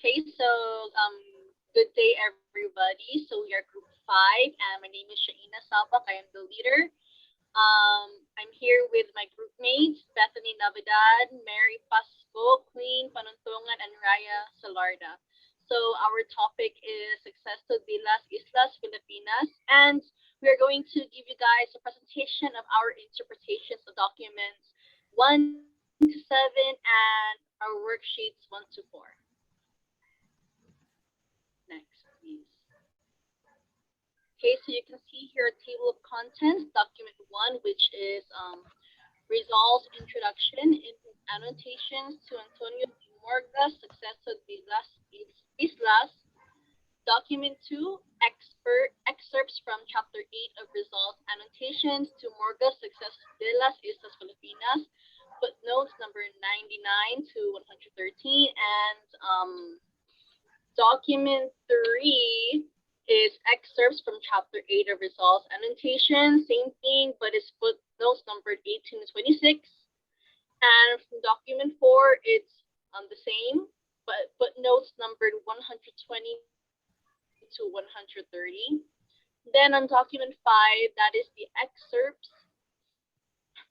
Okay, so good day everybody. So we are group 5 and my name is Shaina Sapak. I am the leader. I'm here with my group mates, Bethany Navidad, Mary Pasco, Queen Panuntungan, and Raya Salarda. So our topic is Suceso de las Islas Filipinas, and we are going to give you guys a presentation of our interpretations of documents 1 to 7 and our worksheets 1 to 4. Next, please. Okay, so you can see here a table of contents, document 1, which is Rizal's introduction in annotations to Antonio de Morga's Suceso de las Islas. Document 2, excerpts from chapter 8 of Rizal's annotations to Morga's Suceso de las Islas Filipinas, footnotes number 99 to 113, and document 3 is excerpts from chapter 8 of Rizal's annotation, same thing, but it's footnotes numbered 18 to 26. And from document 4, it's the same, but footnotes numbered 120 to 130. Then on document 5, that is the excerpts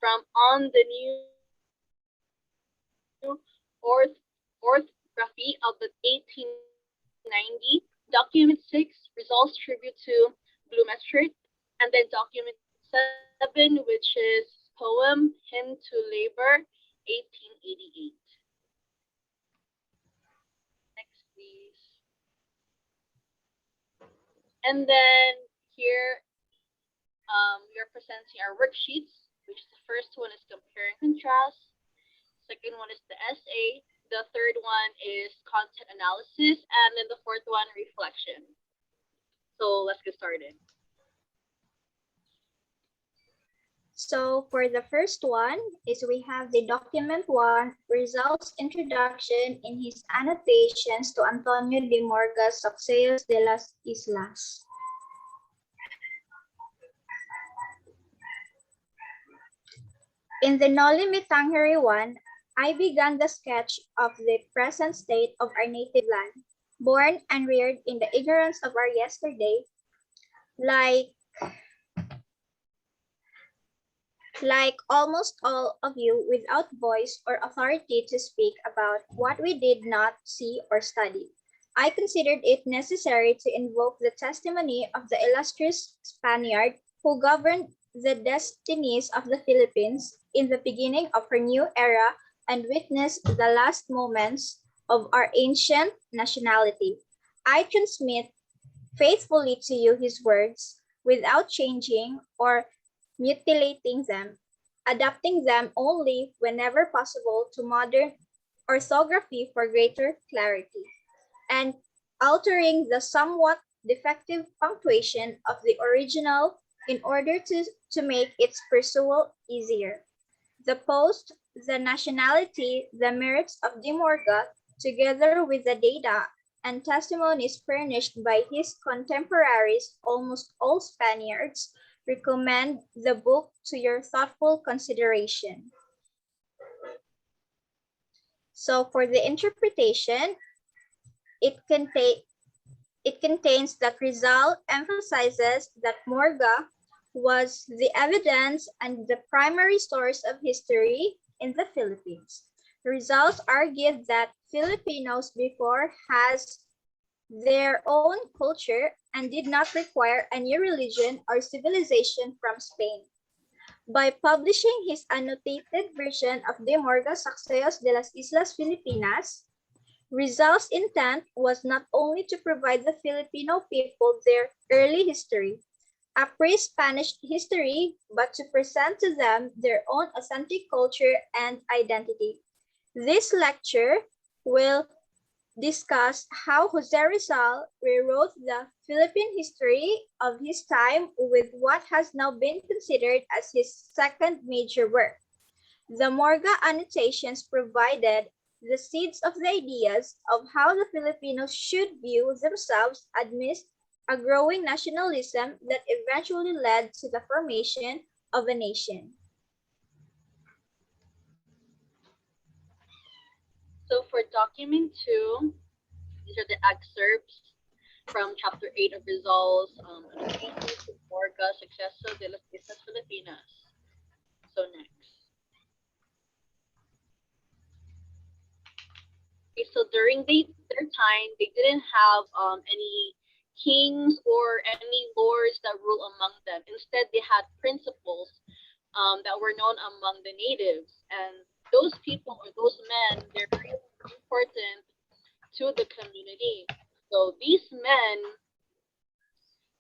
from On the New Orthography of the 1890. Document 6, Rizal's tribute to Blumentritt, and then document 7, which is poem Hymn to Labor, 1888. Next, please. And then here we are presenting our worksheets, which is the first one is compare and contrast. Second one is the essay. The third one is content analysis, and then the fourth one, reflection. So let's get started. So for the first one is we have the document 1, Rizal's introduction in his annotations to Antonio de Morga's Sucesos de las Islas. In the Noli Me Tangere 1, I began the sketch of the present state of our native land, born and reared in the ignorance of our yesterday, like almost all of you, without voice or authority to speak about what we did not see or study. I considered it necessary to invoke the testimony of the illustrious Spaniard who governed the destinies of the Philippines in the beginning of her new era and witnessed the last moments of our ancient nationality. I transmit faithfully to you his words without changing or mutilating them, adapting them only whenever possible to modern orthography for greater clarity, and altering the somewhat defective punctuation of the original in order to make its perusal easier. The post, the nationality, the merits of De Morga, together with the data and testimonies furnished by his contemporaries, almost all Spaniards, recommend the book to your thoughtful consideration. So for the interpretation, it contains that Rizal emphasizes that Morga was the evidence and the primary source of history in the Philippines. Rizal argued that Filipinos before has their own culture and did not require a new religion or civilization from Spain. By publishing his annotated version of De Morga's Sucesos de las Islas Filipinas, Rizal's intent was not only to provide the Filipino people their early history, a pre-Spanish history, but to present to them their own authentic culture and identity. This lecture will discuss how Jose Rizal rewrote the Philippine history of his time with what has now been considered as his second major work. The Morga annotations provided the seeds of the ideas of how the Filipinos should view themselves amidst a growing nationalism that eventually led to the formation of a nation. So for document 2, These are the excerpts from chapter 8 of Rizal's Annotations to Morga Suceso de las Islas Filipinas. So next. Okay, so during their time, they didn't have any kings or any lords that rule among them. Instead, they had principals that were known among the natives. And those people or those men, they're really important to the community. So these men,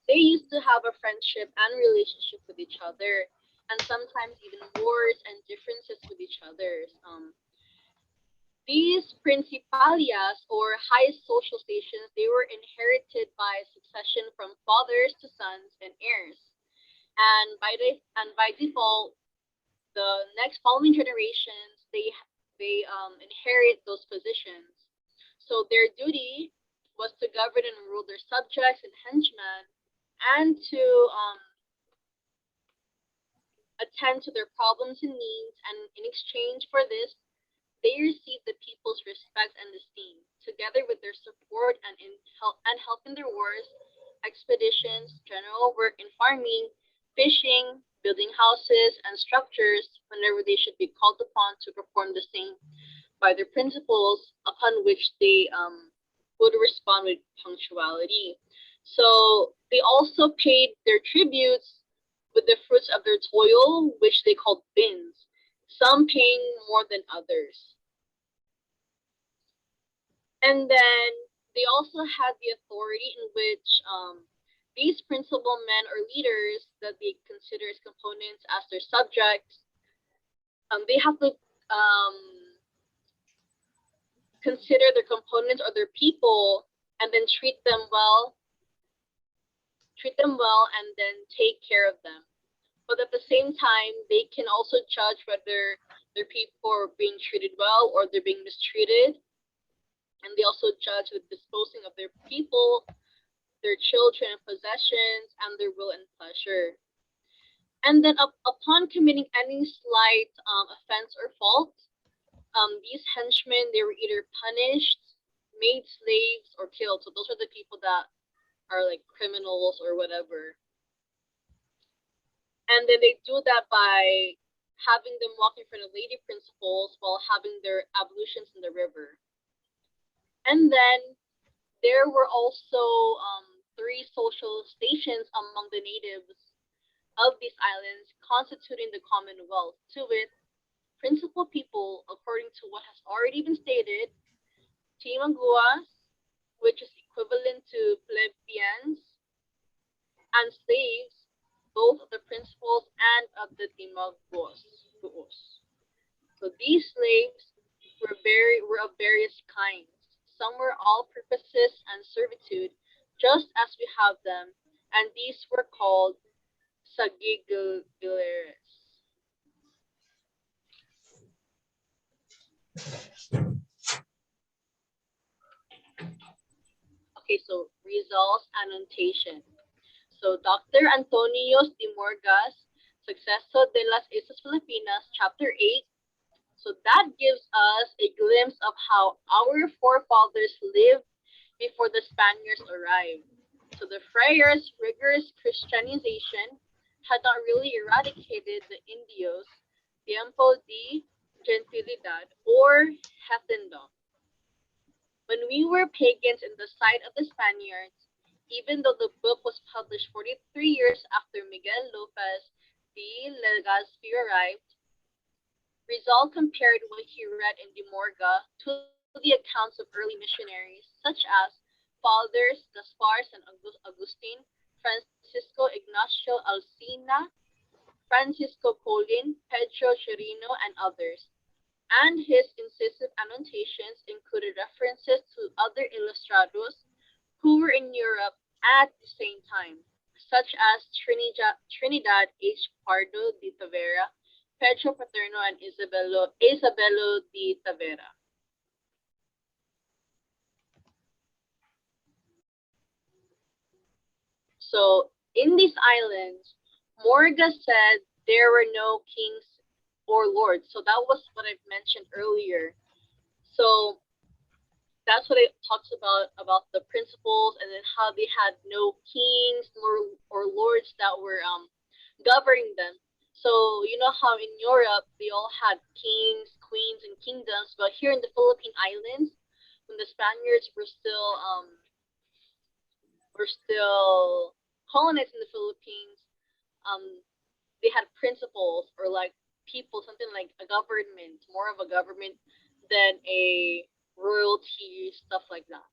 they used to have a friendship and relationship with each other, and sometimes even wars and differences with each other. These principalias or highest social stations, they were inherited by succession from fathers to sons and heirs. And by default, the next following generations, they inherit those positions. So their duty was to govern and rule their subjects and henchmen, and to attend to their problems and needs. And in exchange for this, they receive the people's respect and esteem, together with their support and help in their wars, expeditions, general work in farming, fishing, building houses and structures whenever they should be called upon to perform the same by their principles, upon which they would respond with punctuality. So they also paid their tributes with the fruits of their toil, which they called bins, some paying more than others. And then they also had the authority in which these principal men or leaders that they consider as components as their subjects, they have to consider their components or their people and then treat them well and then take care of them. But at the same time, they can also judge whether their people are being treated well or they're being mistreated. And they also judge the disposing of their people, their children and possessions, and their will and pleasure. And then upon committing any slight offense or fault, these henchmen, they were either punished, made slaves, or killed. So those are the people that are like criminals or whatever. And then they do that by having them walk in front of lady principals while having their ablutions in the river. And then there were also three social stations among the natives of these islands constituting the Commonwealth. To it, principal people, according to what has already been stated, timanguas, which is equivalent to plebeians, and slaves, both of the principals and of the timanguos. So these slaves were of various kinds. Some were all purposes and servitude, just as we have them, and these were called sagigileres. Okay, so Rizal's annotation. So Dr. Antonio de Morgas, Suceso de las Islas Filipinas, Chapter 8. So that gives us a glimpse of how our forefathers lived before the Spaniards arrived. So the friars' rigorous Christianization had not really eradicated the Indios, tiempo de gentilidad, or heathendom. When we were pagans in the sight of the Spaniards, even though the book was published 43 years after Miguel Lopez de Legazpi arrived, Rizal compared what he read in De Morga to the accounts of early missionaries, such as Fathers Gaspars and Agustin, Francisco Ignacio Alcina, Francisco Colin, Pedro Chirino, and others. And his incisive annotations included references to other ilustrados who were in Europe at the same time, such as Trinidad H. Pardo de Tavera, Pedro Paterno, and Isabelo de Tavera. So in these islands, Morga said there were no kings or lords. So that was what I mentioned earlier. So that's what it talks about the principles, and then how they had no kings nor or lords that were governing them. So you know how in Europe they all had kings, queens, and kingdoms, but here in the Philippine Islands, when the Spaniards were still colonizing the Philippines, um, they had principles or like people, something like a government, more of a government than a royalty, stuff like that.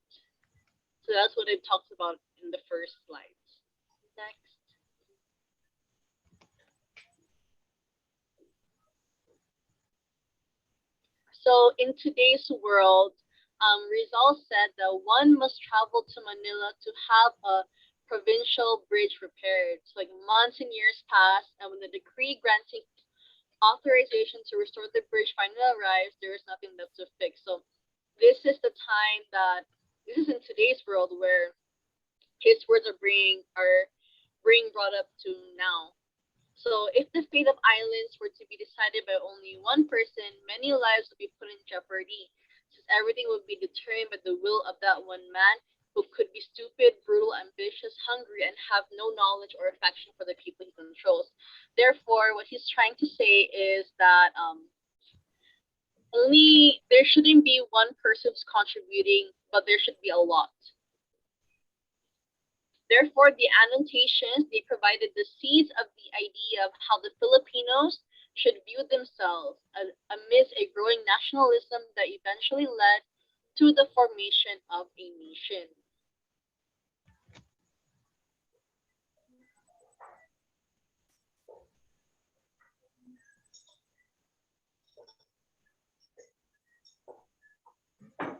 So that's what it talks about in the first slides. Next. So in today's world, Rizal said that one must travel to Manila to have a provincial bridge repaired. So like months and years pass, and when the decree granting authorization to restore the bridge finally arrives, there is nothing left to fix. So this is the time that this is in today's world where his words are being brought up to now. So if the fate of islands were to be decided by only one person, many lives would be put in jeopardy, since everything would be determined by the will of that one man who could be stupid, brutal, ambitious, hungry, and have no knowledge or affection for the people he controls. Therefore, what he's trying to say is that only there shouldn't be one person who's contributing, but there should be a lot. Therefore, the annotations they provided the seeds of the idea of how the Filipinos should view themselves amidst a growing nationalism that eventually led to the formation of a nation.